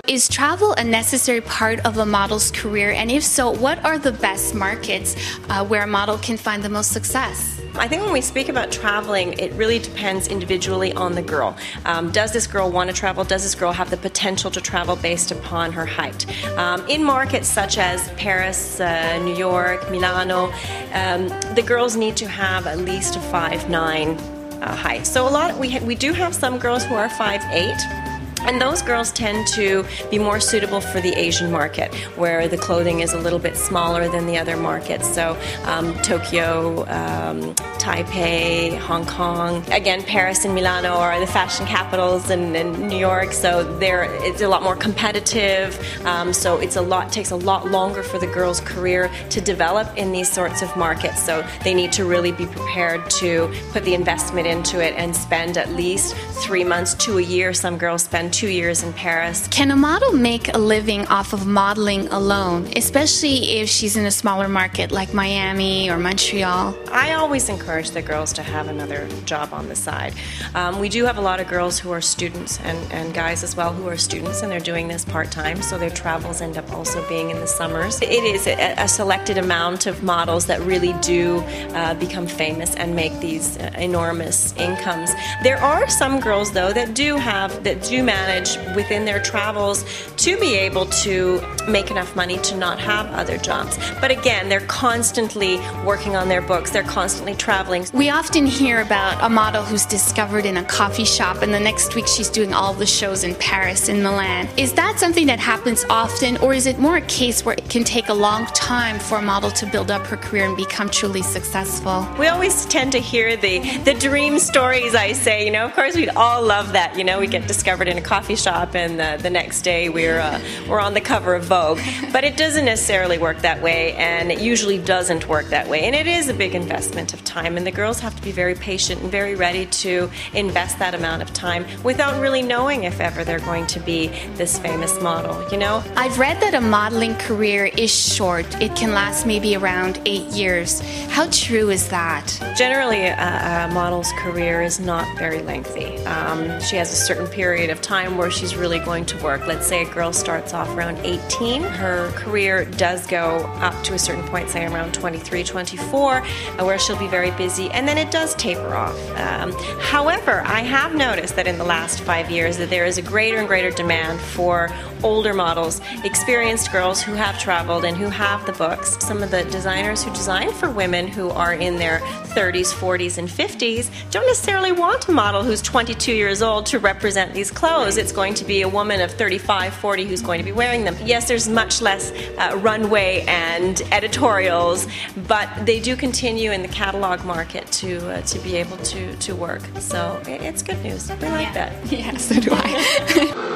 Is travel a necessary part of a model's career? And if so, what are the best markets where a model can find the most success? I think when we speak about traveling, it really depends individually on the girl. Does this girl want to travel? Does this girl have the potential to travel based upon her height? In markets such as Paris, New York, Milano, the girls need to have at least a 5'9" height. So we do have some girls who are 5'8". And those girls tend to be more suitable for the Asian market, where the clothing is a little bit smaller than the other markets. So Tokyo, Taipei, Hong Kong, again, Paris and Milano are the fashion capitals, and New York. So it's a lot more competitive. So takes a lot longer for the girl's career to develop in these sorts of markets. So they need to really be prepared to put the investment into it and spend at least 3 months to a year. Some girls spend 2 years in Paris. Can a model make a living off of modeling alone, especially if she's in a smaller market like Miami or Montreal? I always encourage the girls to have another job on the side. We do have a lot of girls who are students and guys as well who are students, and they're doing this part-time, so their travels end up also being in the summers. It is a selected amount of models that really do become famous and make these enormous incomes. There are some girls, though, that do manage within their travels to be able to make enough money to not have other jobs. But again, they're constantly working on their books, they're constantly traveling. We often hear about a model who's discovered in a coffee shop and the next week she's doing all the shows in Paris and Milan. Is that something that happens often, or is it more a case where it can take a long time for a model to build up her career and become truly successful? We always tend to hear the dream stories, I say. Of course we'd all love that. We get discovered in a coffee shop and the next day we're on the cover of Vogue. But it doesn't necessarily work that way, and it usually doesn't work that way. And it is a big investment of time, and the girls have to be very patient and very ready to invest that amount of time without really knowing if ever they're going to be this famous model, I've read that a modeling career is short. It can last maybe around 8 years. How true is that? Generally, a model's career is not very lengthy. She has a certain period of time where she's really going to work. Let's say a girl starts off around 18. Her career does go up to a certain point, say around 23, 24, where she'll be very busy, and then it does taper off. However, I have noticed that in the last 5 years that there is a greater and greater demand for older models, experienced girls who have traveled and who have the books. Some of the designers who design for women who are in their 30s, 40s, and 50s don't necessarily want a model who's 22 years old to represent these clothes. It's going to be a woman of 35, 40 who's going to be wearing them. Yes, there's much less runway and editorials, but they do continue in the catalog market to be able to work. So it's good news. We like that. Yeah, so do I.